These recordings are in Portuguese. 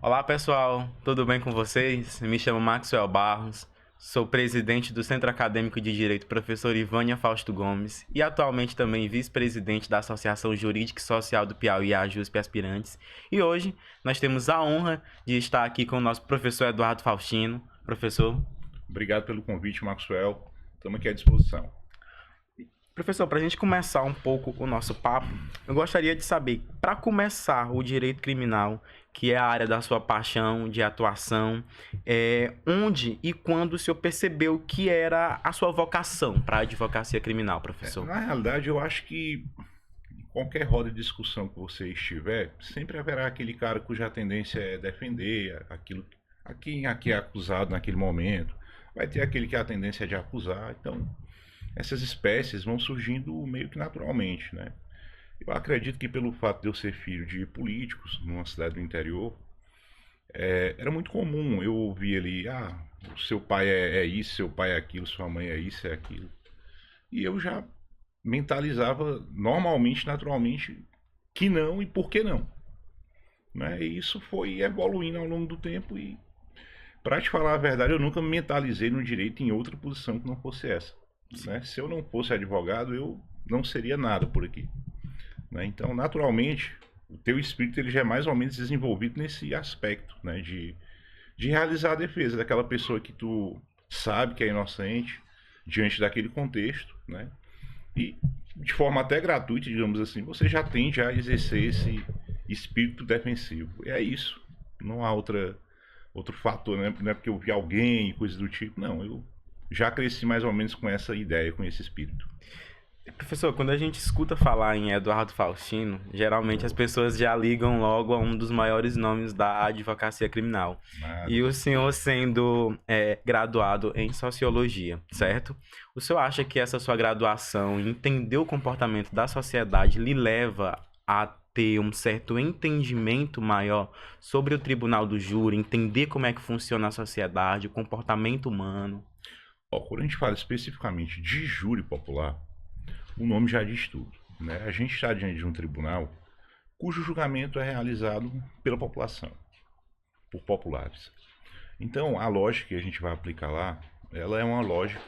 Olá pessoal, tudo bem com vocês? Me chamo Maxwell Barros, sou presidente do Centro Acadêmico de Direito Professor Ivânia Fausto Gomes e atualmente também vice-presidente da Associação Jurídica e Social do Piauí, a AJUSP Aspirantes. E hoje nós temos a honra de estar aqui com o nosso professor Eduardo Faustino. Professor. Obrigado pelo convite, Maxwell. Estamos aqui à disposição. Professor, para a gente começar um pouco o nosso papo, eu gostaria de saber, para começar o direito criminal, que é a área da sua paixão, de atuação, onde e quando o senhor percebeu que era a sua vocação para a advocacia criminal, professor? Na realidade, eu acho que em qualquer roda de discussão que você estiver, sempre haverá aquele cara cuja tendência é defender aquilo a quem aqui é acusado naquele momento. Vai ter aquele que a tendência é de acusar. Então, essas espécies vão surgindo meio que naturalmente, né? Eu acredito que pelo fato de eu ser filho de políticos numa cidade do interior, era muito comum eu ouvir ali, o seu pai é isso, seu pai é aquilo, sua mãe é isso, é aquilo. E eu já mentalizava normalmente, naturalmente, que não e por que não. Né? E isso foi evoluindo ao longo do tempo e, para te falar a verdade, eu nunca me mentalizei no direito em outra posição que não fosse essa. Né? Se eu não fosse advogado, eu não seria nada por aqui. Né? Então, naturalmente, o teu espírito ele já é mais ou menos desenvolvido nesse aspecto, né? De realizar a defesa daquela pessoa que tu sabe que é inocente diante daquele contexto, né? E de forma até gratuita, digamos assim, você já tende a exercer esse espírito defensivo. E é isso. Não há outro fator, né? Não é porque eu vi alguém e coisas do tipo. Não, eu já cresci mais ou menos com essa ideia, com esse espírito. Professor, quando a gente escuta falar em Eduardo Faustino, geralmente as pessoas já ligam logo a um dos maiores nomes da advocacia criminal. Nada. E o senhor sendo graduado em sociologia, certo? O senhor acha que essa sua graduação, entender o comportamento da sociedade, lhe leva a ter um certo entendimento maior sobre o tribunal do júri, entender como é que funciona a sociedade, o comportamento humano? Ó, quando a gente fala especificamente de júri popular, o nome já diz tudo. Né? A gente está diante de um tribunal cujo julgamento é realizado pela população, por populares. Então, a lógica que a gente vai aplicar lá, ela é uma lógica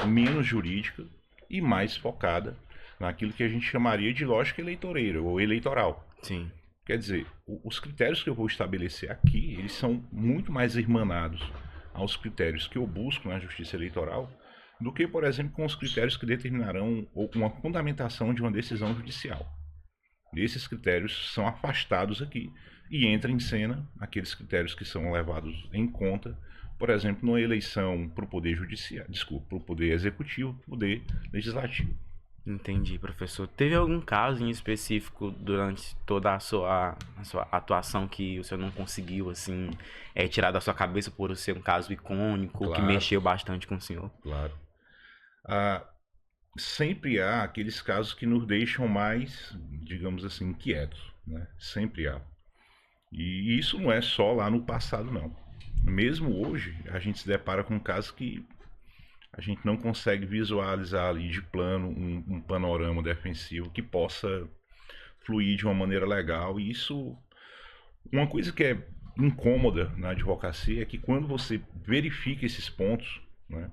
menos jurídica e mais focada naquilo que a gente chamaria de lógica eleitoreira ou eleitoral. Sim. Quer dizer, os critérios que eu vou estabelecer aqui, eles são muito mais irmanados aos critérios que eu busco na justiça eleitoral do que, por exemplo, com os critérios que determinarão ou com a fundamentação de uma decisão judicial. Esses critérios são afastados aqui e entra em cena aqueles critérios que são levados em conta, por exemplo, numa eleição para o poder judiciário, desculpa, para o poder executivo, para o poder legislativo. Entendi, professor. Teve algum caso em específico durante toda a sua atuação que o senhor não conseguiu, assim, tirar da sua cabeça por ser um caso icônico, que Claro, mexeu bastante com o senhor? claro. Ah, sempre há aqueles casos que nos deixam mais, digamos assim, inquietos, né? Sempre há. E isso não é só lá no passado, não. Mesmo hoje, a gente se depara com casos que a gente não consegue visualizar ali de plano um panorama defensivo que possa fluir de uma maneira legal. E isso, uma coisa que é incômoda na advocacia é que quando você verifica esses pontos, né,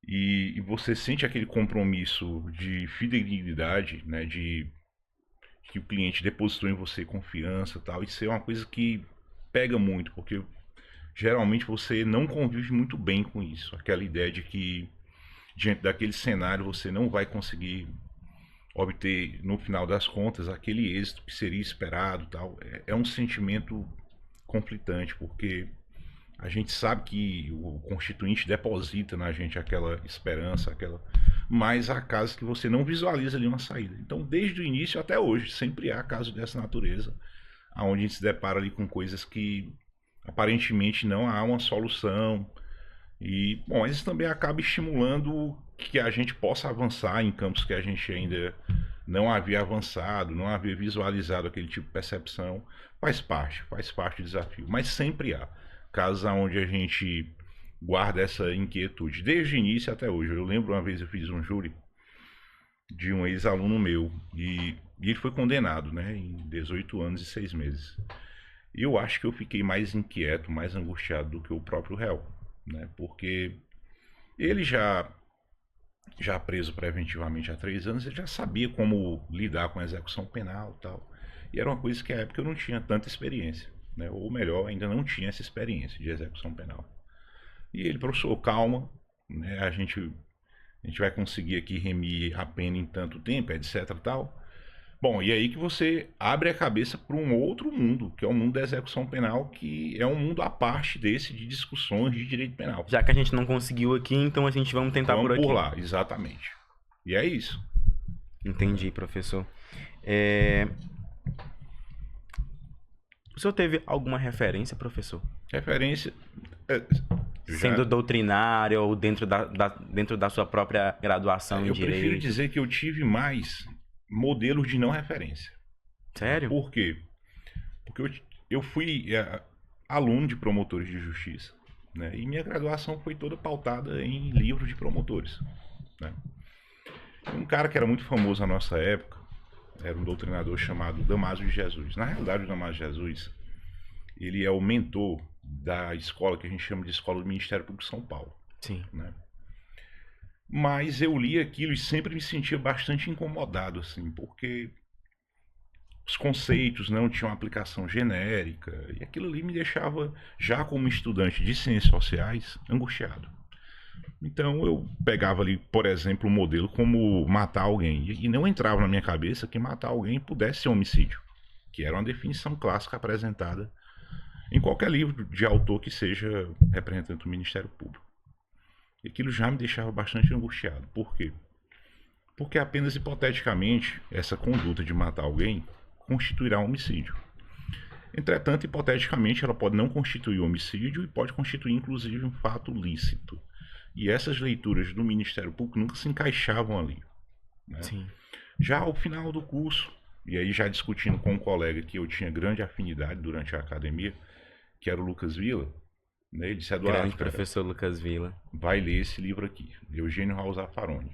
e você sente aquele compromisso de fidelidade, né, de que o cliente depositou em você confiança e tal, isso é uma coisa que pega muito, porque geralmente você não convive muito bem com isso. Aquela ideia de que diante daquele cenário você não vai conseguir obter, no final das contas, aquele êxito que seria esperado, tal. É um sentimento conflitante, porque a gente sabe que o constituinte deposita na gente aquela esperança, mas há casos que você não visualiza ali uma saída. Então, desde o início até hoje, sempre há casos dessa natureza, onde a gente se depara ali com coisas que aparentemente não há uma solução. E, bom, isso também acaba estimulando que a gente possa avançar em campos que a gente ainda não havia avançado, não havia visualizado aquele tipo de percepção. Faz parte do desafio. Mas sempre há casos onde a gente guarda essa inquietude, desde o início até hoje. Eu lembro uma vez eu fiz um júri de um ex-aluno meu e ele foi condenado, né, em 18 anos e 6 meses. Eu acho que eu fiquei mais inquieto, mais angustiado do que o próprio réu, né? Porque ele já preso preventivamente há 3 anos, ele já sabia como lidar com a execução penal e tal. E era uma coisa que à época eu não tinha tanta experiência, né? Ou melhor, ainda não tinha essa experiência de execução penal. E ele, professor, calma, né? A gente vai conseguir aqui remir a pena em tanto tempo, etc e tal. Bom, e aí que você abre a cabeça para um outro mundo, que é o mundo da execução penal, que é um mundo à parte desse de discussões de direito penal. Já que a gente não conseguiu aqui, então a gente vamos tentar por aqui. Vamos por lá, exatamente. E é isso. Entendi, professor. O senhor teve alguma referência, professor? Referência. Sendo doutrinária ou dentro da sua própria graduação em Direito? Eu prefiro dizer que eu tive mais modelos de não referência. Sério? Por quê? Porque eu fui aluno de promotores de justiça, né? E minha graduação foi toda pautada em livros de promotores, né? Um cara que era muito famoso na nossa época era um doutrinador chamado Damásio de Jesus. Na realidade, o Damásio de Jesus, ele é o mentor da escola que a gente chama de Escola do Ministério Público de São Paulo. Sim. Né? Mas eu li aquilo e sempre me sentia bastante incomodado, assim, porque os conceitos não tinham aplicação genérica e aquilo ali me deixava, já como estudante de ciências sociais, angustiado. Então eu pegava ali, por exemplo, um modelo como matar alguém e não entrava na minha cabeça que matar alguém pudesse ser homicídio, que era uma definição clássica apresentada em qualquer livro de autor que seja representante do Ministério Público. E aquilo já me deixava bastante angustiado. Por quê? Porque apenas hipoteticamente essa conduta de matar alguém constituirá um homicídio. Entretanto, hipoteticamente, ela pode não constituir homicídio e pode constituir, inclusive, um fato lícito. E essas leituras do Ministério Público nunca se encaixavam ali. Né? Sim. Já ao final do curso, e aí já discutindo com um colega que eu tinha grande afinidade durante a academia, que era o Lucas Villa, né? Ele disse: Eduardo, grande professor Lucas Villa, vai ler esse livro aqui, Eugênio Raul Zaffaroni.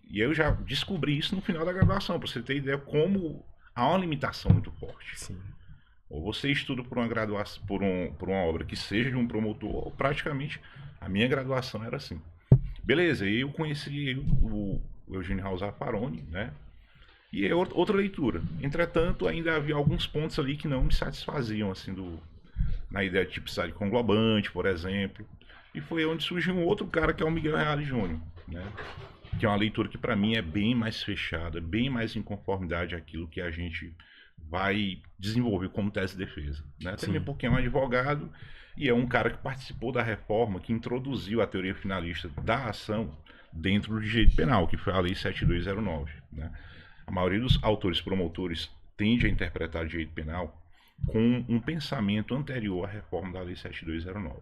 E eu já descobri isso no final da graduação, para você ter ideia como há uma limitação muito forte. Sim. Ou você estuda por uma graduação, por uma obra que seja de um promotor, ou praticamente a minha graduação era assim. Beleza, eu conheci o Eugênio Raul Zaffaroni, né? E é outra leitura. Entretanto, ainda havia alguns pontos ali que não me satisfaziam, assim, na ideia de tipicidade conglobante, por exemplo. E foi onde surgiu um outro cara, que é o Miguel Reale Júnior, né? Que é uma leitura que para mim é bem mais fechada, bem mais em conformidade àquilo que a gente vai desenvolver como tese de defesa, né? Também porque é um advogado e é um cara que participou da reforma que introduziu a teoria finalista da ação dentro do direito penal, que foi a Lei 7209, né? A maioria dos autores promotores tende a interpretar o direito penal com um pensamento anterior à reforma da Lei 7209.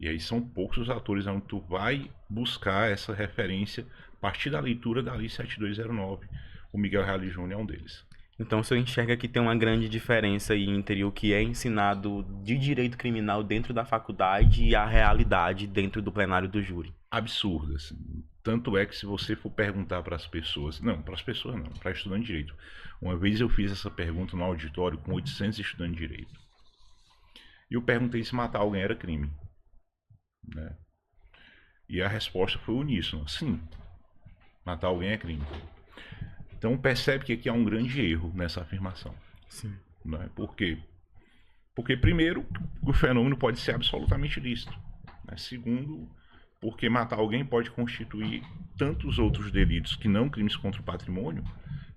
E aí são poucos os autores onde tu vai buscar essa referência a partir da leitura da Lei 7209. O Miguel Reale Júnior é um deles. Então o senhor enxerga que tem uma grande diferença aí entre o que é ensinado de direito criminal dentro da faculdade e a realidade dentro do plenário do júri? Absurda, assim. Tanto é que se você for perguntar para as pessoas... Não, para as pessoas não, para estudante de direito. Uma vez eu fiz essa pergunta no auditório com 800 estudantes de direito. E eu perguntei se matar alguém era crime. Né? E a resposta foi uníssona: sim, matar alguém é crime. Então percebe que aqui há um grande erro nessa afirmação. Sim. Né? Por quê? Porque primeiro, o fenômeno pode ser absolutamente lícito. Né? Segundo, porque matar alguém pode constituir tantos outros delitos que não crimes contra o patrimônio,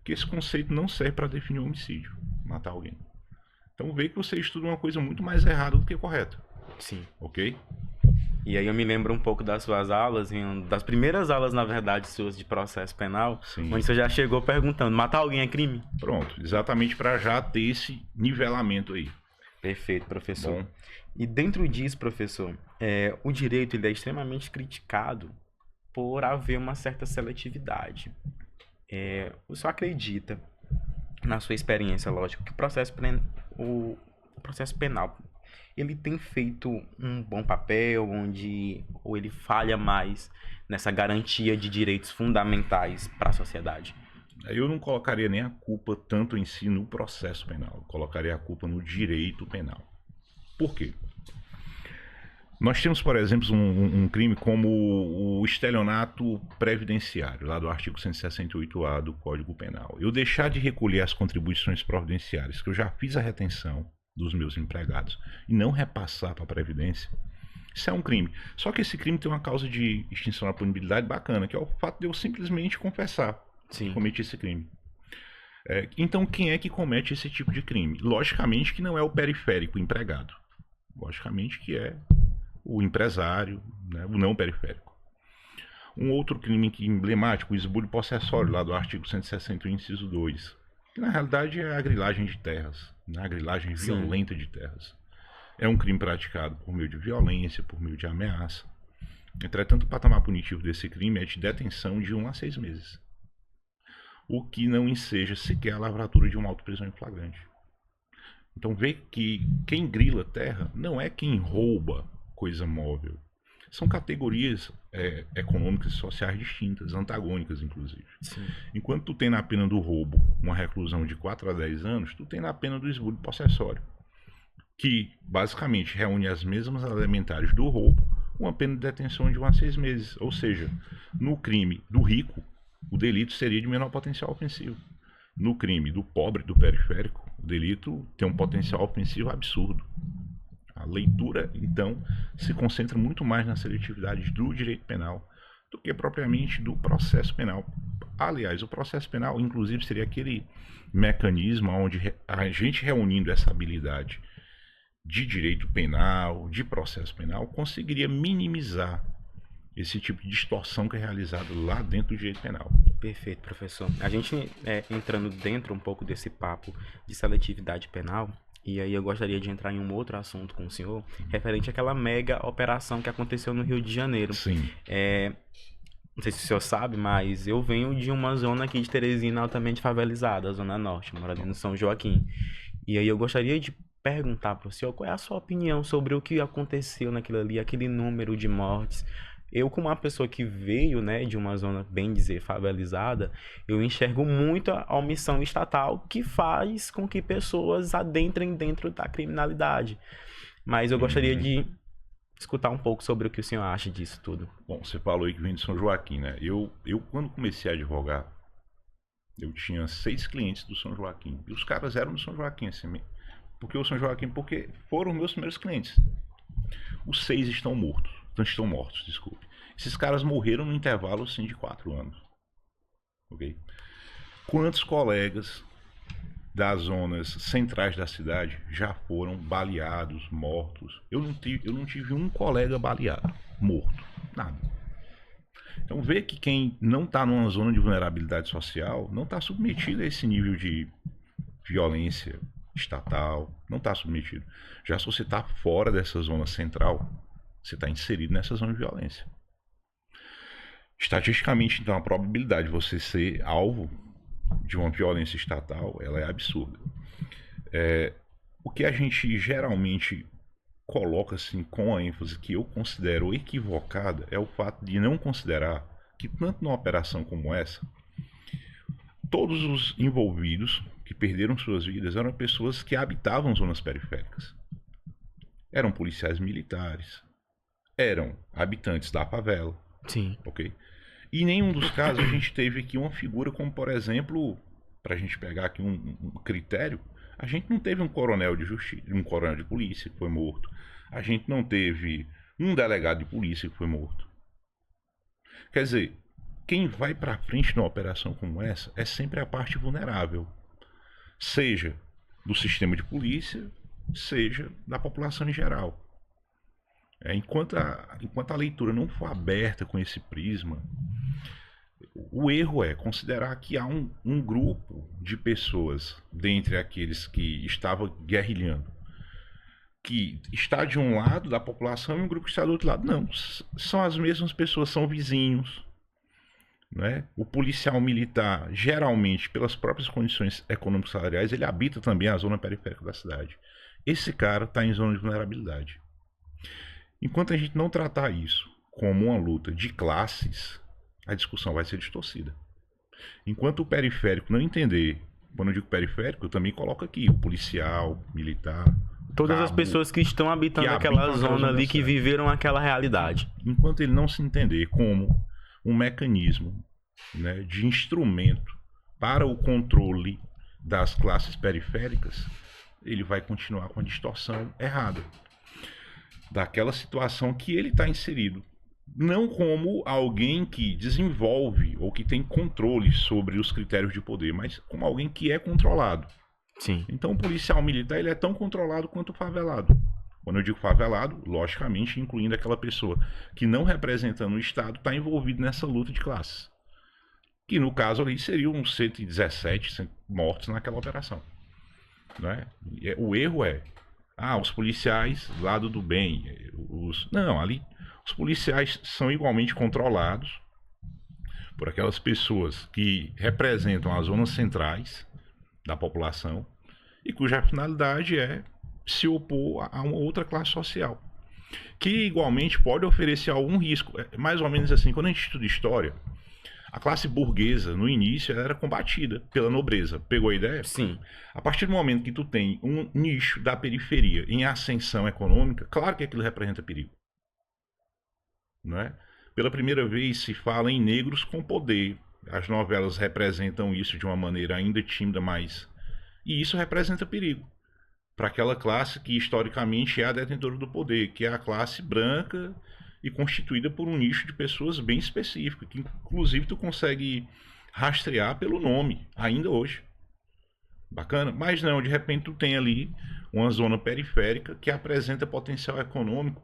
que esse conceito não serve para definir homicídio, matar alguém. Então vê que você estuda uma coisa muito mais errada do que correta. Sim. Ok? E aí eu me lembro um pouco das suas aulas, das primeiras aulas, na verdade, suas de processo penal, Sim. onde você já chegou perguntando: matar alguém é crime? Pronto, exatamente para já ter esse nivelamento aí. Perfeito, professor. Bom. E dentro disso, professor, o direito ele é extremamente criticado por haver uma certa seletividade. O senhor acredita, na sua experiência, lógico, que o processo penal ele tem feito um bom papel, ou ele falha mais nessa garantia de direitos fundamentais para a sociedade? Eu não colocaria nem a culpa tanto em si no processo penal, eu colocaria a culpa no direito penal. Por quê? Nós temos, por exemplo, um crime como o estelionato previdenciário, lá do artigo 168A do Código Penal. Eu deixar de recolher as contribuições providenciárias, que eu já fiz a retenção dos meus empregados, e não repassar para a Previdência, isso é um crime. Só que esse crime tem uma causa de extinção da punibilidade bacana, que é o fato de eu simplesmente confessar que cometi esse crime. Então, quem é que comete esse tipo de crime? Logicamente que não é o periférico empregado. Logicamente que é o empresário, né, o não periférico. Um outro crime emblemático, o esbulho possessório, lá do artigo 161, inciso 2, que na realidade é a grilagem de terras, né, a grilagem violenta de terras. É um crime praticado por meio de violência, por meio de ameaça. Entretanto, o patamar punitivo desse crime é de detenção de 1 a 6 meses. O que não enseja sequer a lavratura de uma auto-prisão em flagrante. Então vê que quem grila terra não é quem rouba coisa móvel. São categorias econômicas e sociais distintas, antagônicas, inclusive. Sim. Enquanto tu tem na pena do roubo uma reclusão de 4 a 10 anos, tu tem na pena do esbulho possessório, que basicamente reúne as mesmas elementares do roubo, uma pena de detenção de 1 a 6 meses. Ou seja, no crime do rico, o delito seria de menor potencial ofensivo. No crime do pobre, do periférico, o delito tem um potencial ofensivo absurdo. A leitura, então, se concentra muito mais na seletividade do direito penal do que propriamente do processo penal. Aliás, o processo penal, inclusive, seria aquele mecanismo onde a gente reunindo essa habilidade de direito penal, de processo penal, conseguiria minimizar esse tipo de distorção que é realizada lá dentro do direito penal. Perfeito, professor. A gente entrando dentro um pouco desse papo de seletividade penal, e aí eu gostaria de entrar em um outro assunto com o senhor, referente àquela mega operação que aconteceu no Rio de Janeiro. Sim. Não sei se o senhor sabe, mas eu venho de uma zona aqui de Teresina altamente favelizada, a Zona Norte, moro ali no São Joaquim. E aí eu gostaria de perguntar para o senhor qual é a sua opinião sobre o que aconteceu naquilo ali, aquele número de mortes. Eu, como uma pessoa que veio, né, de uma zona, bem dizer, favelizada, eu enxergo muito a omissão estatal que faz com que pessoas adentrem dentro da criminalidade. Mas eu gostaria de escutar um pouco sobre o que o senhor acha disso tudo. Bom, você falou aí que vem de São Joaquim, né? Eu quando comecei a advogar, eu tinha 6 clientes do São Joaquim. E os caras eram do São Joaquim, assim, porque o São Joaquim, porque foram meus primeiros clientes. Os 6 estão mortos. Estão mortos, desculpe. Esses caras morreram no intervalo, assim, de 4 anos. Ok? Quantos colegas das zonas centrais da cidade já foram baleados, mortos? Eu não tive um colega baleado, morto. Nada. Então vê que quem não está numa zona de vulnerabilidade social não está submetido a esse nível de violência estatal, não está submetido. Já se você está fora dessa zona central, você está inserido nessa zona de violência. Estatisticamente, então, a probabilidade de você ser alvo de uma violência estatal, ela é absurda. O que a gente geralmente coloca assim com a ênfase que eu considero equivocada é o fato de não considerar que tanto numa operação como essa, todos os envolvidos que perderam suas vidas eram pessoas que habitavam zonas periféricas. Eram policiais militares, eram habitantes da favela. Sim. Ok? E em nenhum dos casos a gente teve aqui uma figura como, por exemplo, para a gente pegar aqui um critério, a gente não teve um coronel de justiça, um coronel de polícia que foi morto. A gente não teve um delegado de polícia que foi morto. Quer dizer, quem vai para frente numa operação como essa é sempre a parte vulnerável, seja do sistema de polícia, seja da população em geral. Enquanto a leitura não for aberta com esse prisma, o erro é considerar que há um grupo de pessoas, dentre aqueles que estavam guerrilhando, que está de um lado da população e um grupo que está do outro lado. Não, são as mesmas pessoas, são vizinhos. Né? O policial militar, geralmente, pelas próprias condições econômicas salariais, ele habita também a zona periférica da cidade. Esse cara está em zona de vulnerabilidade. Enquanto a gente não tratar isso como uma luta de classes, a discussão vai ser distorcida. Enquanto o periférico não entender, quando eu digo periférico, eu também coloco aqui o policial, militar, Todas as cabo, pessoas que estão habitando que aquela habitam aquela zona zona ali, que certa. viveram aquela realidade. Enquanto ele não se entender como um mecanismo, né, de instrumento para o controle das classes periféricas, ele vai continuar com a distorção errada daquela situação que ele está inserido. Não como alguém que desenvolve ou que tem controle sobre os critérios de poder, mas como alguém que é controlado. Sim. Então o policial militar ele é tão controlado quanto o favelado. Quando eu digo favelado, logicamente incluindo aquela pessoa que não representando o Estado está envolvido nessa luta de classes. Que no caso ali seriam uns 117 mortos naquela operação. Né? O erro é, os policiais lado do bem. Não, ali os policiais são igualmente controlados por aquelas pessoas que representam as zonas centrais da população e cuja finalidade é se opor a uma outra classe social, que igualmente pode oferecer algum risco. É mais ou menos assim, quando a gente estuda história, a classe burguesa, no início, ela era combatida pela nobreza. Pegou a ideia? Sim. A partir do momento que tu tem um nicho da periferia em ascensão econômica, claro que aquilo representa perigo. Não é? Pela primeira vez se fala em negros com poder. As novelas representam isso de uma maneira ainda tímida, mas... E isso representa perigo para aquela classe que historicamente é a detentora do poder, que é a classe branca e constituída por um nicho de pessoas bem específico, que inclusive tu consegue rastrear pelo nome, ainda hoje. Bacana? Mas não, de repente tu tem ali uma zona periférica que apresenta potencial econômico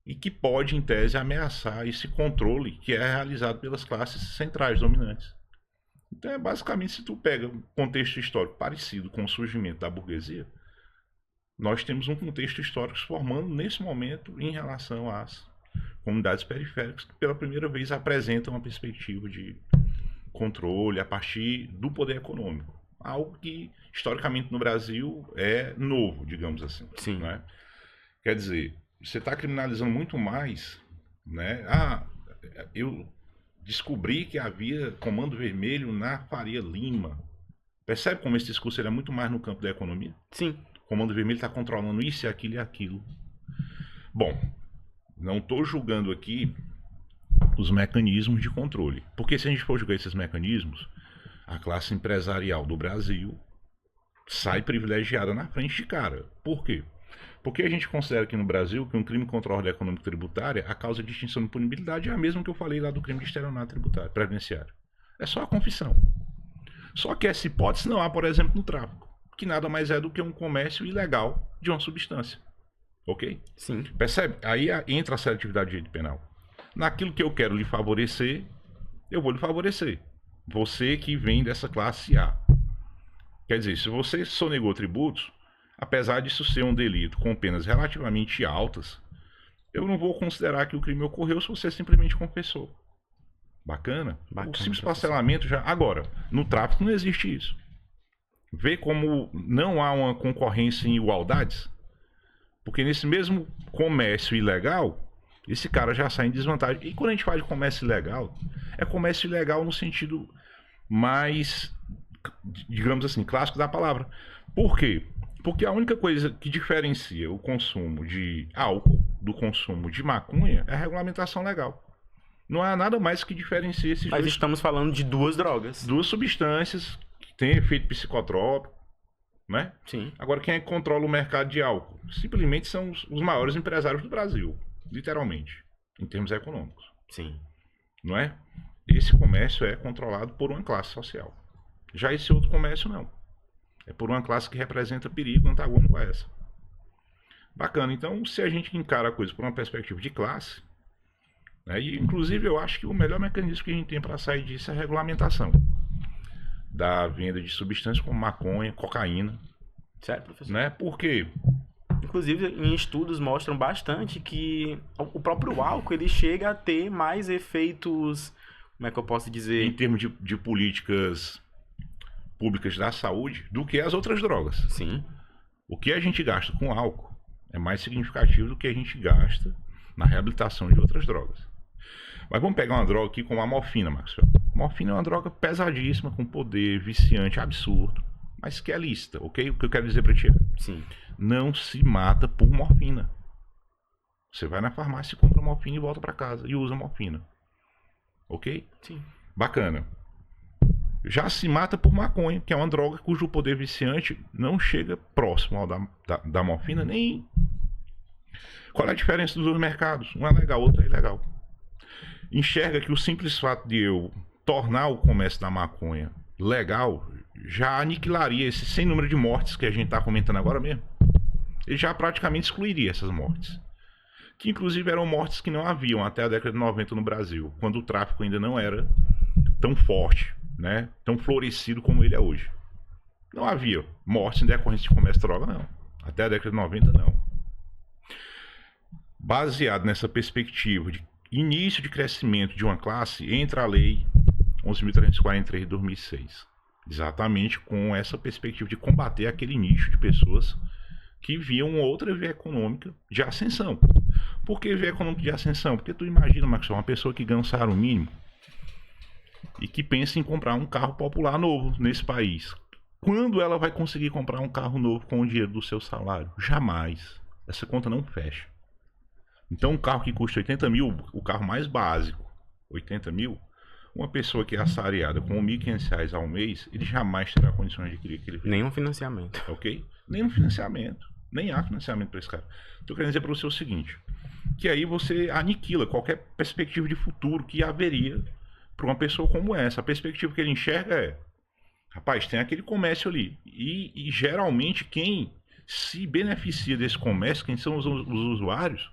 e que pode, em tese, ameaçar esse controle que é realizado pelas classes centrais dominantes. Então é basicamente, se tu pega um contexto histórico parecido com o surgimento da burguesia, nós temos um contexto histórico se formando nesse momento em relação às comunidades periféricas que pela primeira vez apresentam uma perspectiva de controle a partir do poder econômico. Algo que historicamente no Brasil é novo, digamos assim. Sim. Né? Quer dizer, você está criminalizando muito mais, né? Eu descobri que havia comando vermelho na Faria Lima. Percebe como esse discurso é muito mais no campo da economia? Sim. O comando vermelho está controlando isso e aquilo e aquilo. Bom, não estou julgando aqui os mecanismos de controle. Porque se a gente for julgar esses mecanismos, a classe empresarial do Brasil sai privilegiada na frente de cara. Por quê? Porque a gente considera aqui no Brasil que um crime contra a ordem econômica tributária, a causa de extinção de punibilidade é a mesma que eu falei lá do crime de estelionato tributário, previdenciário. É só a confissão. Só que essa hipótese não há, por exemplo, no tráfico, que nada mais é do que um comércio ilegal de uma substância. Ok? Sim. Percebe? Aí entra a seletividade de direito penal. Naquilo que eu quero lhe favorecer, eu vou lhe favorecer. Você que vem dessa classe A. Quer dizer, se você sonegou tributos, apesar disso ser um delito com penas relativamente altas, eu não vou considerar que o crime ocorreu se você simplesmente confessou. Bacana? O simples parcelamento já... Agora, no tráfico não existe isso. Vê como não há uma concorrência em igualdades? Porque nesse mesmo comércio ilegal, esse cara já sai em desvantagem. E quando a gente fala de comércio ilegal, é comércio ilegal no sentido mais, digamos assim, clássico da palavra. Por quê? Porque a única coisa que diferencia o consumo de álcool do consumo de maconha é a regulamentação legal. Não há nada mais que diferencie esses Mas estamos falando de duas drogas. Duas substâncias que têm efeito psicotrópico, né? Sim. Agora, quem é que controla o mercado de álcool? Simplesmente são os maiores empresários do Brasil, literalmente, em termos econômicos. Sim. Não é? Esse comércio é controlado por uma classe social. Já esse outro comércio, não. É por uma classe que representa perigo antagônico a essa. Bacana. Então, se a gente encara a coisa por uma perspectiva de classe, né, e inclusive eu acho que o melhor mecanismo que a gente tem para sair disso é a regulamentação da venda de substâncias como maconha, cocaína. Certo, professor? Né? Por quê? Inclusive, em estudos mostram bastante que o próprio álcool ele chega a ter mais efeitos, como é que eu posso dizer? Em termos de políticas públicas da saúde, do que as outras drogas. Sim. O que a gente gasta com álcool é mais significativo do que a gente gasta na reabilitação de outras drogas. Mas vamos pegar uma droga aqui como a morfina, Maxwell. Morfina é uma droga pesadíssima, com poder, viciante, absurdo, mas que é lícita, ok? O que eu quero dizer pra ti é, Sim. não se mata por morfina. Você vai na farmácia, compra morfina e volta pra casa e usa morfina. Ok? Sim. Bacana. Já se mata por maconha, que é uma droga cujo poder viciante não chega próximo ao da morfina, nem... Qual é a diferença dos dois mercados? Um é legal, outro é ilegal. Enxerga que o simples fato de eu tornar o comércio da maconha legal já aniquilaria esse sem número de mortes que a gente está comentando agora mesmo. Ele já praticamente excluiria essas mortes. Que inclusive eram mortes que não haviam até a década de 90 no Brasil, quando o tráfico ainda não era tão forte, né? Tão florescido como ele é hoje. Não havia mortes em decorrência de comércio de droga, não. Até a década de 90, não. Baseado nessa perspectiva de início de crescimento de uma classe, entra a Lei 11.343 de 2006. Exatamente com essa perspectiva de combater aquele nicho de pessoas que viam outra via econômica de ascensão. Por que via econômica de ascensão? Porque tu imagina, Max, uma pessoa que ganha um salário mínimo e que pensa em comprar um carro popular novo nesse país. Quando ela vai conseguir comprar um carro novo com o dinheiro do seu salário? Jamais. Essa conta não fecha. Então um carro que custa 80 mil, o carro mais básico, 80 mil, uma pessoa que é assalariada com R$1.500 ao mês, ele jamais terá condições de adquirir aquele veículo. Nenhum financiamento. Ok? Nenhum financiamento. Nem há financiamento para esse cara. Estou querendo dizer para você o seguinte, que aí você aniquila qualquer perspectiva de futuro que haveria para uma pessoa como essa. A perspectiva que ele enxerga é, rapaz, tem aquele comércio ali. E geralmente quem se beneficia desse comércio, quem são os usuários,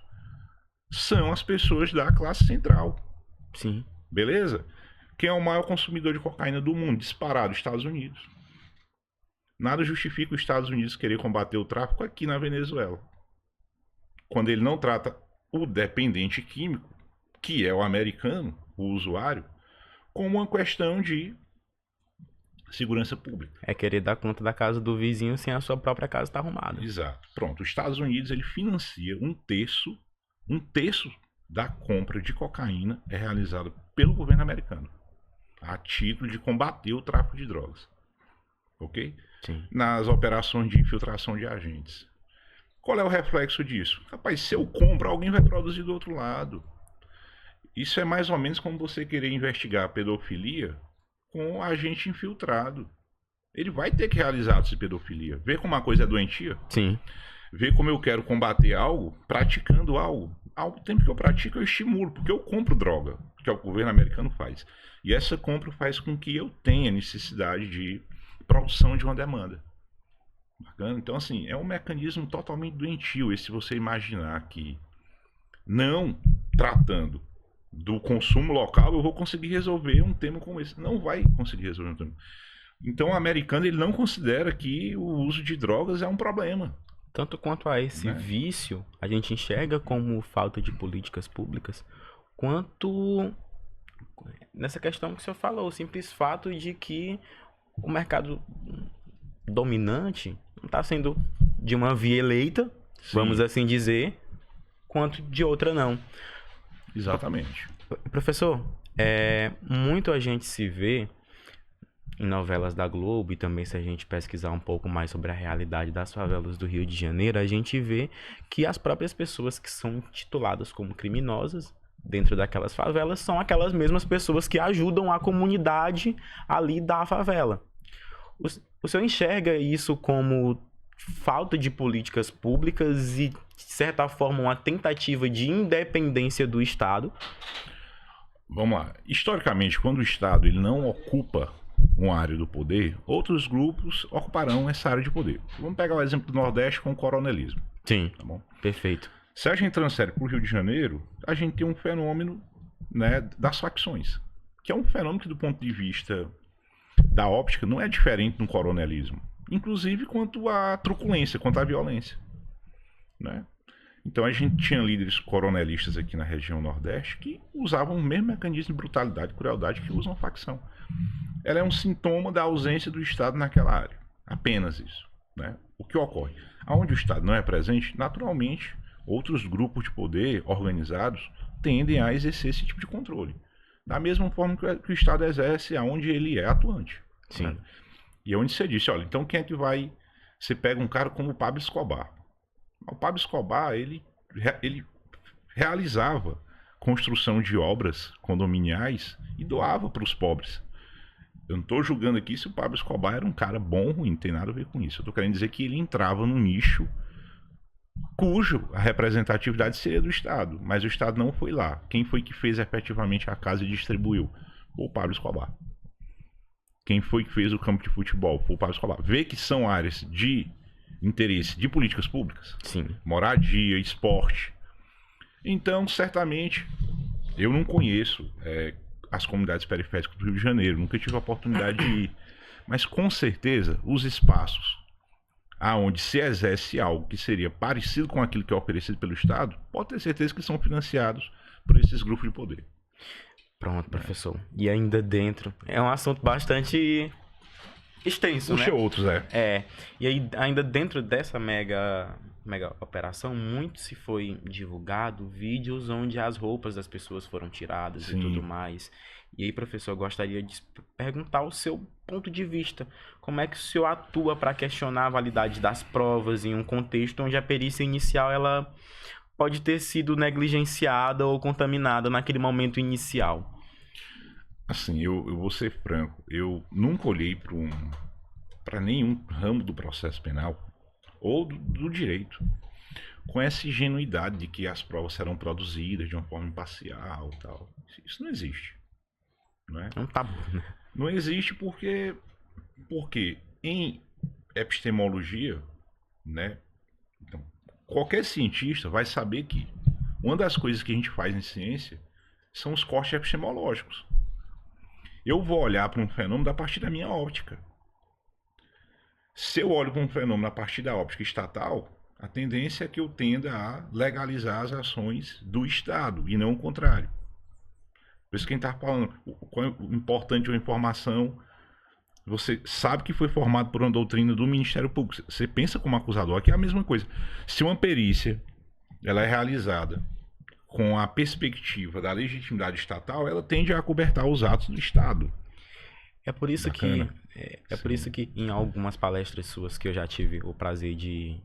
são as pessoas da classe central. Sim. Beleza? Quem é o maior consumidor de cocaína do mundo? Disparado, Estados Unidos. Nada justifica os Estados Unidos querer combater o tráfico aqui na Venezuela. Quando ele não trata o dependente químico, que é o americano, o usuário, como uma questão de segurança pública. É querer dar conta da casa do vizinho sem a sua própria casa estar arrumada. Exato. Pronto, os Estados Unidos ele financia um terço da compra de cocaína é realizado pelo governo americano, a título de combater o tráfico de drogas. Ok? Sim. Nas operações de infiltração de agentes. Qual é o reflexo disso? Rapaz, se eu compro, alguém vai produzir do outro lado. Isso é mais ou menos como você querer investigar a pedofilia com um agente infiltrado. Ele vai ter que realizar atos de pedofilia. Vê como uma coisa é doentia? Sim. Vê como eu quero combater algo praticando algo. Ao tempo que eu pratico, eu estimulo, porque eu compro droga, que é o que o governo americano faz. E essa compra faz com que eu tenha necessidade de produção de uma demanda. Bacana? Então, assim, é um mecanismo totalmente doentio. E se você imaginar que não tratando do consumo local, eu vou conseguir resolver um tema como esse. Não vai conseguir resolver um tema. Então, o americano ele não considera que o uso de drogas é um problema. Tanto quanto a esse Né? vício, a gente enxerga como falta de políticas públicas, quanto nessa questão que o senhor falou, o simples fato de que o mercado dominante não está sendo de uma via eleita, Sim. vamos assim dizer, quanto de outra não. Exatamente. Professor, muito a gente se vê em novelas da Globo e também se a gente pesquisar um pouco mais sobre a realidade das favelas do Rio de Janeiro, a gente vê que as próprias pessoas que são tituladas como criminosas dentro daquelas favelas são aquelas mesmas pessoas que ajudam a comunidade ali da favela. O senhor enxerga isso como falta de políticas públicas e, de certa forma, uma tentativa de independência do Estado? Vamos lá. Historicamente, quando o Estado ele não ocupa uma área do poder, outros grupos ocuparão essa área de poder. Vamos pegar o exemplo do Nordeste com o coronelismo. Sim, Tá bom? perfeito. Se a gente transfere para o Rio de Janeiro, a gente tem um fenômeno, né, das facções, que é um fenômeno que, do ponto de vista da óptica, não é diferente do coronelismo. Inclusive quanto à truculência, quanto à violência. Né? Então a gente tinha líderes coronelistas aqui na região Nordeste que usavam o mesmo mecanismo de brutalidade e crueldade que usam a facção. Ela é um sintoma da ausência do Estado naquela área. Apenas isso. Né? O que ocorre? Onde o Estado não é presente, naturalmente, outros grupos de poder organizados tendem a exercer esse tipo de controle. da mesma forma que o Estado exerce aonde ele é atuante. Sim. Né? E é onde você disse, olha, então quem é que vai... Você pega um cara como o Pablo Escobar. O Pablo Escobar, ele realizava construção de obras condominiais e doava para os pobres. Eu não estou julgando aqui se o Pablo Escobar era um cara bom ou ruim, não tem nada a ver com isso. Eu estou querendo dizer que ele entrava num nicho cujo a representatividade seria do Estado, mas o Estado não foi lá. Quem foi que fez efetivamente a casa e distribuiu? Foi o Pablo Escobar. Quem foi que fez o campo de futebol? Foi o Pablo Escobar. Vê que são áreas de interesse de políticas públicas. Sim. Moradia, esporte. Então, certamente, eu não conheço as comunidades periféricas do Rio de Janeiro, nunca tive a oportunidade de ir. Mas, com certeza, os espaços aonde se exerce algo que seria parecido com aquilo que é oferecido pelo Estado, pode ter certeza que são financiados por esses grupos de poder. Pronto, professor. E ainda dentro, é um assunto bastante extenso, Puxa né? outros, E aí ainda dentro dessa mega operação, muito se foi divulgado vídeos onde as roupas das pessoas foram tiradas Sim. e tudo mais. E aí, professor, eu gostaria de perguntar o seu ponto de vista. Como é que o senhor atua para questionar a validade das provas em um contexto onde a perícia inicial ela pode ter sido negligenciada ou contaminada naquele momento inicial? Assim, eu vou ser franco, eu nunca olhei para nenhum ramo do processo penal ou do direito com essa ingenuidade de que as provas serão produzidas de uma forma imparcial e tal. Isso não existe. Não é? É um tabu, né? Não existe porque em epistemologia, né? Então, qualquer cientista vai saber que uma das coisas que a gente faz em ciência são os cortes epistemológicos. Eu vou olhar para um fenômeno a partir da minha óptica. Se eu olho para um fenômeno a partir da óptica estatal, a tendência é que eu tenda a legalizar as ações do Estado e não o contrário. Por isso que quem está falando, o importante é a informação, você sabe que foi formado por uma doutrina do Ministério Público. Você pensa como acusador, aqui é a mesma coisa. Se uma perícia ela é realizada com a perspectiva da legitimidade estatal, ela tende a acobertar os atos do Estado. É por isso Bacana. por isso que em algumas palestras suas que eu já tive o prazer de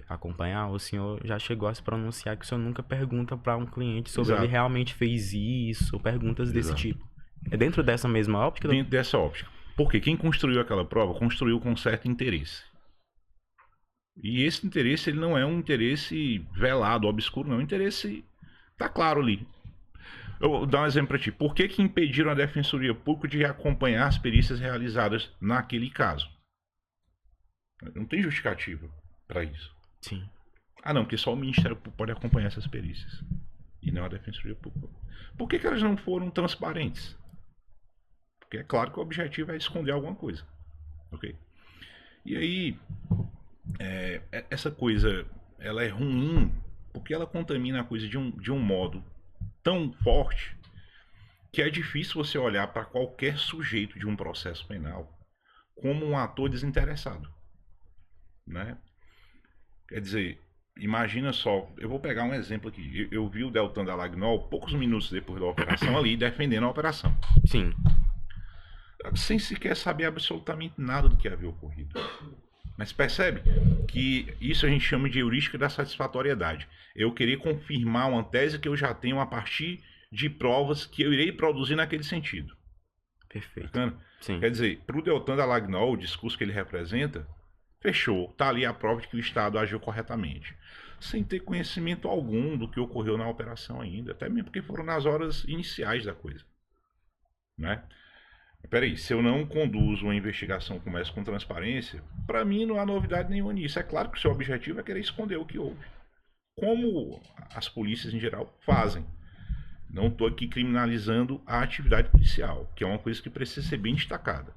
acompanhar, o senhor já chegou a se pronunciar que o senhor nunca pergunta para um cliente sobre Exato. ele realmente fez isso, ou perguntas desse Exato. tipo. É dentro dessa mesma óptica? Dentro dessa óptica. Porque quem construiu aquela prova, construiu com certo interesse. E esse interesse, ele não é um interesse velado, obscuro, não. É um interesse... Tá claro ali. Eu vou dar um exemplo para ti. Por que impediram a Defensoria Pública de acompanhar as perícias realizadas naquele caso? Não tem justificativa para isso. Sim. Ah, não, porque só o Ministério Público pode acompanhar essas perícias. E não a Defensoria Pública. Por que elas não foram transparentes? Porque é claro que o objetivo é esconder alguma coisa. Ok? E aí, essa coisa, ela é ruim porque ela contamina a coisa de um modo tão forte que é difícil você olhar para qualquer sujeito de um processo penal como um ator desinteressado, né? Quer dizer, imagina só, eu vou pegar um exemplo aqui. Eu vi o Deltan Dallagnol poucos minutos depois da operação ali defendendo a operação. Sim. Sem sequer saber absolutamente nada do que havia ocorrido. Mas percebe que isso a gente chama de heurística da satisfatoriedade. Eu querer confirmar uma tese que eu já tenho a partir de provas que eu irei produzir naquele sentido. Perfeito. Bacana? Sim. Quer dizer, para o Deltan Dallagnol, o discurso que ele representa, fechou. Está ali a prova de que o Estado agiu corretamente. Sem ter conhecimento algum do que ocorreu na operação ainda. Até mesmo porque foram nas horas iniciais da coisa. Né? Peraí, se eu não conduzo uma investigação como essa com transparência, para mim não há novidade nenhuma nisso. É claro que o seu objetivo é querer esconder o que houve. Como as polícias em geral fazem. Não estou aqui criminalizando a atividade policial, que é uma coisa que precisa ser bem destacada.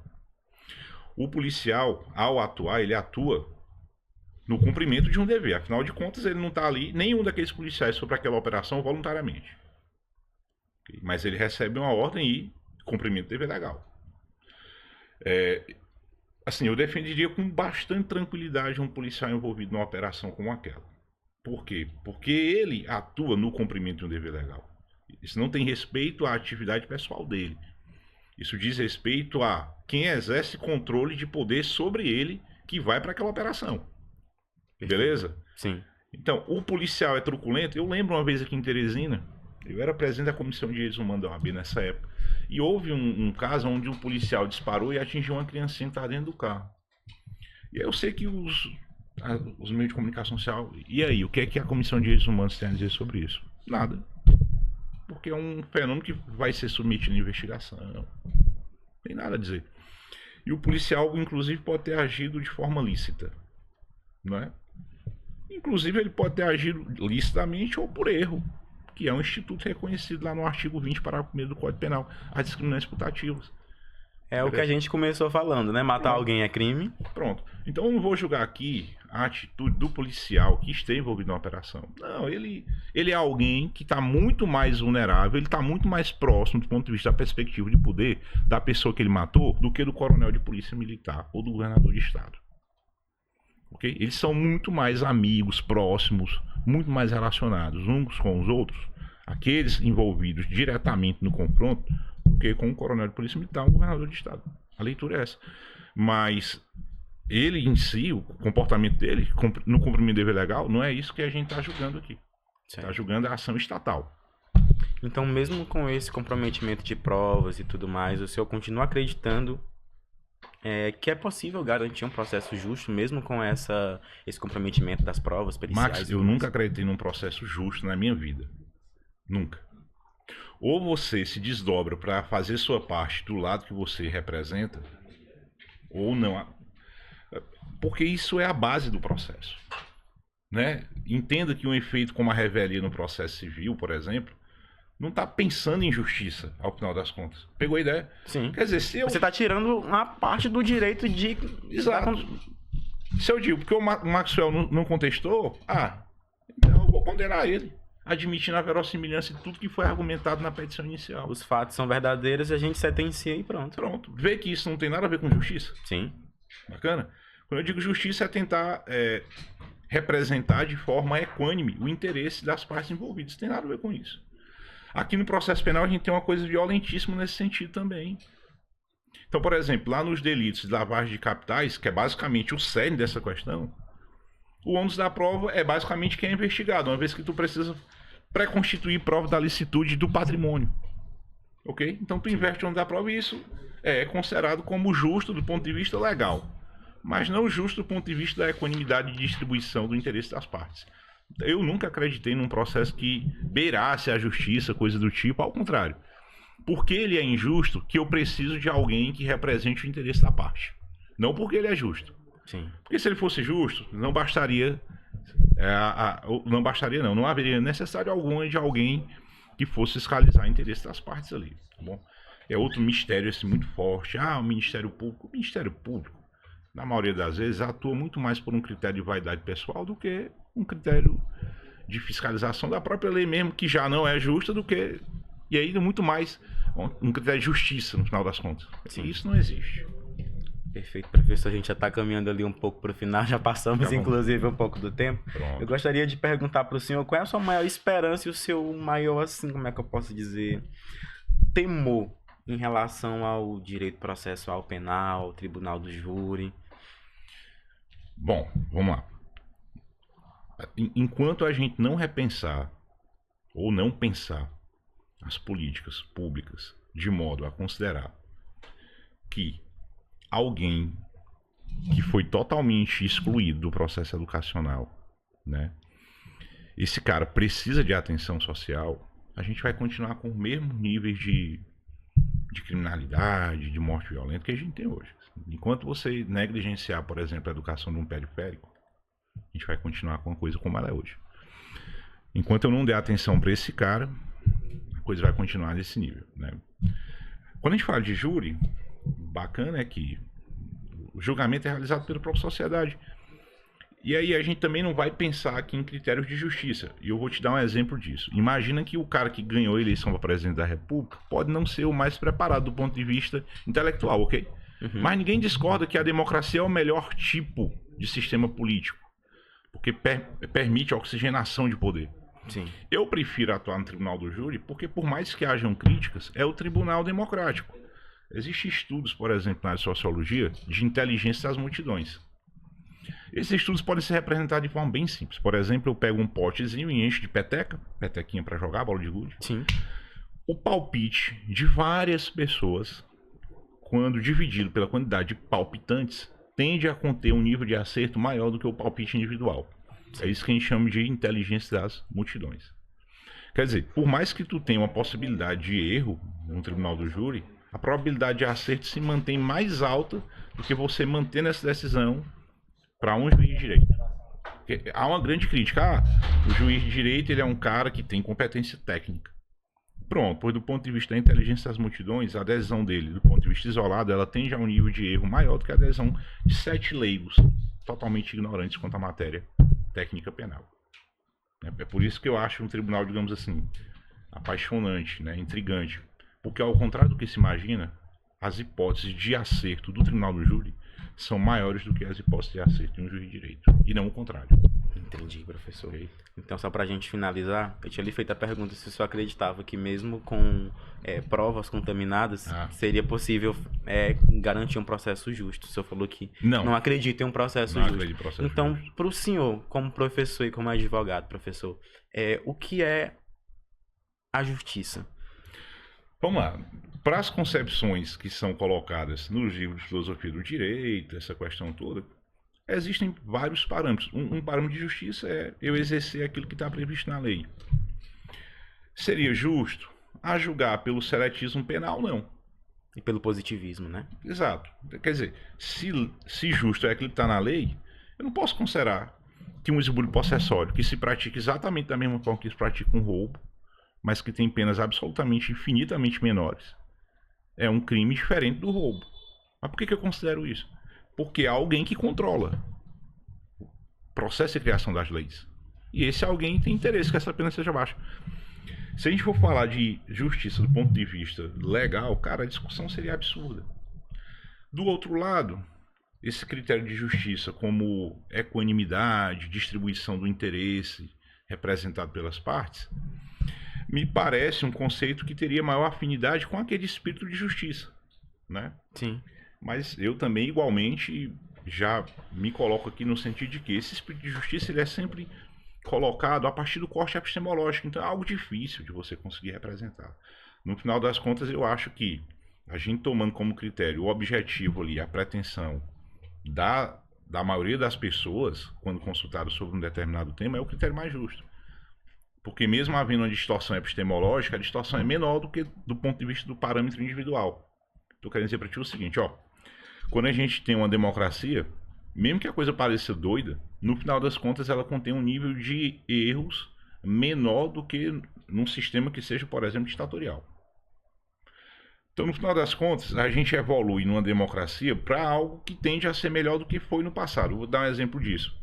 O policial, ao atuar, ele atua no cumprimento de um dever. Afinal de contas, ele não está ali, nenhum daqueles policiais sobre aquela operação voluntariamente. Mas ele recebe uma ordem e cumprimento do dever legal. Assim, eu defenderia com bastante tranquilidade um policial envolvido numa operação como aquela. Por quê? Porque ele atua no cumprimento de um dever legal. Isso não tem respeito à atividade pessoal dele. Isso diz respeito a quem exerce controle de poder sobre ele que vai para aquela operação. Beleza? Sim. Então, o policial é truculento. Eu lembro uma vez aqui em Teresina, eu era presidente da Comissão de Direitos Humanos da OAB nessa época, e houve um caso onde um policial disparou e atingiu uma criancinha que estava dentro do carro. E eu sei que os meios de comunicação social... E aí, o que é que a Comissão de Direitos Humanos tem a dizer sobre isso? Nada. Porque é um fenômeno que vai ser submetido à investigação. Não tem nada a dizer. E o policial, inclusive, pode ter agido de forma lícita. Não é? Inclusive, ele pode ter agido licitamente ou por erro, que é um instituto reconhecido lá no artigo 20, parágrafo 1º do Código Penal, as discriminações putativas. É o que a gente começou falando, né? Matar alguém é crime. Pronto. Então eu não vou julgar aqui a atitude do policial que esteve envolvido na operação. Não, ele é alguém que está muito mais vulnerável, ele está muito mais próximo do ponto de vista da perspectiva de poder da pessoa que ele matou do que do coronel de polícia militar ou do governador de estado. Okay? Eles são muito mais amigos, próximos, muito mais relacionados uns com os outros, aqueles envolvidos diretamente no confronto, do que com o coronel de polícia militar ou o governador de estado. A leitura é essa. Mas ele em si, o comportamento dele, no cumprimento do dever legal, não é isso que a gente está julgando aqui. Está julgando a ação estatal. Então, mesmo com esse comprometimento de provas e tudo mais, o senhor continua acreditando que é possível garantir um processo justo, mesmo com esse comprometimento das provas periciais? Max, eu nunca acreditei num processo justo na minha vida. Nunca. Ou você se desdobra para fazer sua parte do lado que você representa, ou não. Porque isso é a base do processo. Né? Entenda que um efeito como a revelia no processo civil, por exemplo, não está pensando em justiça, ao final das contas. Pegou a ideia? Sim. Quer dizer, se eu... Você está tirando uma parte do direito de... Exato. Se eu digo, porque o Maxwell não contestou, então eu vou condenar ele, admitindo a verossimilhança de tudo que foi argumentado na petição inicial. Os fatos são verdadeiros e a gente sentencia e pronto. Pronto. Vê que isso não tem nada a ver com justiça? Sim. Bacana? Quando eu digo justiça é tentar representar de forma equânime o interesse das partes envolvidas. Não tem nada a ver com isso. Aqui no processo penal a gente tem uma coisa violentíssima nesse sentido também. Então, por exemplo, lá nos delitos de lavagem de capitais, que é basicamente o cerne dessa questão, o ônus da prova é basicamente quem é investigado, uma vez que tu precisa pré-constituir prova da licitude do patrimônio. Ok? Então tu inverte o ônus da prova e isso é considerado como justo do ponto de vista legal, mas não justo do ponto de vista da equanimidade de distribuição do interesse das partes. Eu nunca acreditei num processo que beirasse a justiça, coisa do tipo, ao contrário. Porque ele é injusto que eu preciso de alguém que represente o interesse da parte. Não porque ele é justo. Sim. Porque se ele fosse justo, não bastaria... não haveria necessário algum de alguém que fosse fiscalizar o interesse das partes ali. Tá bom? É outro mistério assim, muito forte. O Ministério Público. O Ministério Público, na maioria das vezes, atua muito mais por um critério de vaidade pessoal do que um critério de fiscalização da própria lei mesmo, que já não é justa, do que... E ainda muito mais um critério de justiça, no final das contas. Sim. E isso não existe. Perfeito, professor. A gente já está caminhando ali um pouco para o final, já passamos, inclusive, um pouco do tempo. Pronto. Eu gostaria de perguntar para o senhor qual é a sua maior esperança e o seu maior, assim, como é que eu posso dizer, temor em relação ao direito processual penal, ao tribunal do júri. Bom, vamos lá. Enquanto a gente não repensar ou não pensar as políticas públicas de modo a considerar que alguém que foi totalmente excluído do processo educacional, né, esse cara precisa de atenção social, a gente vai continuar com os mesmos níveis de criminalidade, de morte violenta que a gente tem hoje. Enquanto você negligenciar, por exemplo, a educação de um periférico, a gente vai continuar com a coisa como ela é hoje. Enquanto eu não der atenção para esse cara, a coisa vai continuar nesse nível, né? Quando a gente fala de júri, bacana é que o julgamento é realizado pela própria sociedade. E aí a gente também não vai pensar aqui em critérios de justiça. E eu vou te dar um exemplo disso. Imagina que o cara que ganhou a eleição para presidente da República pode não ser o mais preparado do ponto de vista intelectual, ok? Uhum. Mas ninguém discorda que a democracia é o melhor tipo de sistema político, porque permite a oxigenação de poder. Sim. Eu prefiro atuar no tribunal do júri porque, por mais que hajam críticas, é o tribunal democrático. Existem estudos, por exemplo, na sociologia, de inteligência das multidões. Esses estudos podem ser representados de forma bem simples. Por exemplo, eu pego um potezinho e encho de petequinha para jogar, bola de gude. Sim. O palpite de várias pessoas, quando dividido pela quantidade de palpitantes, tende a conter um nível de acerto maior do que o palpite individual. É isso que a gente chama de inteligência das multidões. Quer dizer, por mais que tu tenha uma possibilidade de erro no tribunal do júri, a probabilidade de acerto se mantém mais alta do que você mantendo essa decisão para um juiz de direito. Porque há uma grande crítica. O juiz de direito ele é um cara que tem competência técnica. Pronto, pois do ponto de vista da inteligência das multidões, a adesão dele, do ponto de vista isolado, ela tende a um nível de erro maior do que a adesão de 7 leigos, totalmente ignorantes quanto à matéria técnica penal. É por isso que eu acho um tribunal, digamos assim, apaixonante, né, intrigante. Porque ao contrário do que se imagina, as hipóteses de acerto do tribunal do júri são maiores do que as hipóteses de acerto de um juiz de direito. E não o contrário. Entendi, professor. Ok? Então, só pra gente finalizar, eu tinha lhe feito a pergunta se o senhor acreditava que mesmo com provas contaminadas, seria possível garantir um processo justo. O senhor falou que não acredita em um processo justo. Então, para o senhor, como professor e como advogado, professor, o que é a justiça? Vamos lá. Para as concepções que são colocadas nos livros de filosofia do direito, essa questão toda, existem vários parâmetros. Um parâmetro de justiça é eu exercer aquilo que está previsto na lei. Seria justo? A julgar pelo seletismo penal, não. E pelo positivismo, né? Exato. Quer dizer, se justo é aquilo que está na lei, eu não posso considerar que um esbulho possessório que se pratica exatamente da mesma forma que se pratica um roubo, mas que tem penas absolutamente, infinitamente menores, é um crime diferente do roubo. Mas por que eu considero isso? Porque há alguém que controla o processo de criação das leis. E esse alguém tem interesse que essa pena seja baixa. Se a gente for falar de justiça do ponto de vista legal, cara, a discussão seria absurda. Do outro lado, esse critério de justiça como equanimidade, distribuição do interesse representado pelas partes, me parece um conceito que teria maior afinidade com aquele espírito de justiça, né? Sim. Mas eu também, igualmente, já me coloco aqui no sentido de que esse espírito de justiça ele é sempre colocado a partir do corte epistemológico. Então é algo difícil de você conseguir representar. No final das contas, eu acho que a gente tomando como critério o objetivo ali, a pretensão da maioria das pessoas, quando consultadas sobre um determinado tema, é o critério mais justo. Porque mesmo havendo uma distorção epistemológica, a distorção é menor do que do ponto de vista do parâmetro individual. Estou querendo dizer para ti o seguinte, ó. Quando a gente tem uma democracia, mesmo que a coisa pareça doida, no final das contas ela contém um nível de erros menor do que num sistema que seja, por exemplo, ditatorial. Então, no final das contas, a gente evolui numa democracia para algo que tende a ser melhor do que foi no passado. Vou dar um exemplo disso.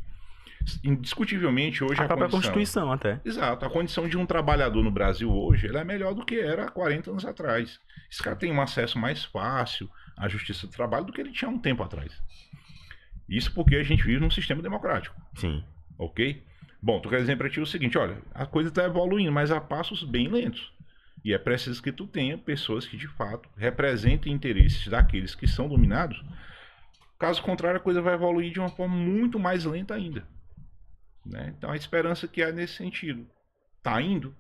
Indiscutivelmente, hoje a própria Constituição até. Exato. A condição de um trabalhador no Brasil hoje ela é melhor do que era há 40 anos atrás. Esse cara tem um acesso mais fácil à justiça do trabalho do que ele tinha há um tempo atrás. Isso porque a gente vive num sistema democrático. Sim. Ok? Bom, tu quer dizer para ti o seguinte, olha, a coisa está evoluindo, mas a passos bem lentos. E é preciso que tu tenha pessoas que, de fato, representem interesses daqueles que são dominados. Caso contrário, a coisa vai evoluir de uma forma muito mais lenta ainda. Né? Então, a esperança que há nesse sentido está indo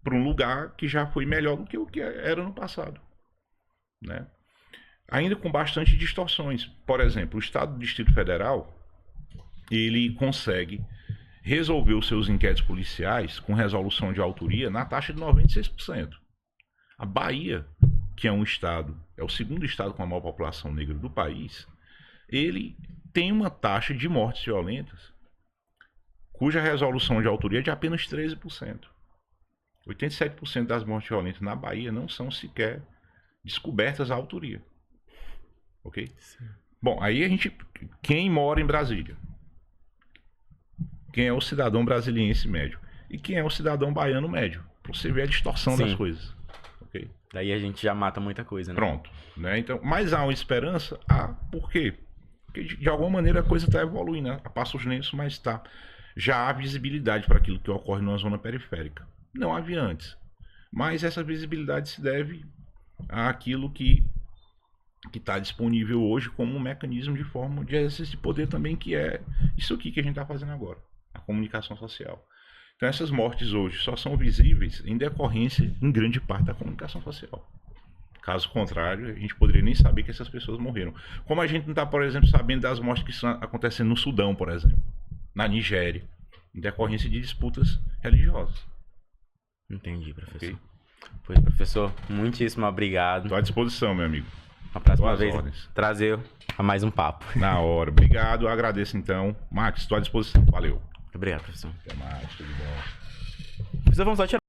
para um lugar que já foi melhor do que o que era no passado. Né? Ainda com bastante distorções. Por exemplo, o Estado do Distrito Federal, ele consegue resolver os seus inquéritos policiais com resolução de autoria na taxa de 96%. A Bahia, que é um estado, é o segundo estado com a maior população negra do país, ele tem uma taxa de mortes violentas cuja resolução de autoria é de apenas 13%. 87% das mortes violentas na Bahia não são sequer descobertas à autoria. Ok? Sim. Bom, aí a gente... Quem mora em Brasília? Quem é o cidadão brasiliense médio? E quem é o cidadão baiano médio? Para você ver a distorção das coisas. Okay? Daí a gente já mata muita coisa, né? Pronto. Né? Então, mas há uma esperança? Por quê? Porque de alguma maneira a coisa está evoluindo, né? A passos lentos, mas está. já há visibilidade para aquilo que ocorre numa zona periférica. Não havia antes. Mas essa visibilidade se deve àquilo que está disponível hoje como um mecanismo de forma de exercício de poder também, que é isso aqui que a gente está fazendo agora, a comunicação social. Então essas mortes hoje só são visíveis em decorrência, em grande parte, da comunicação social. Caso contrário, a gente poderia nem saber que essas pessoas morreram. Como a gente não está, por exemplo, sabendo das mortes que estão acontecendo no Sudão, por exemplo, na Nigéria, em decorrência de disputas religiosas. Entendi, professor. Okay? Pois, professor, muitíssimo obrigado. Estou à disposição, meu amigo. A próxima Boas vez ordens. trazer a mais um papo. Na hora. Obrigado, eu agradeço então. Max, estou à disposição. Valeu. Obrigado, professor. Até mais, tudo bom. Professor, vamos só tirar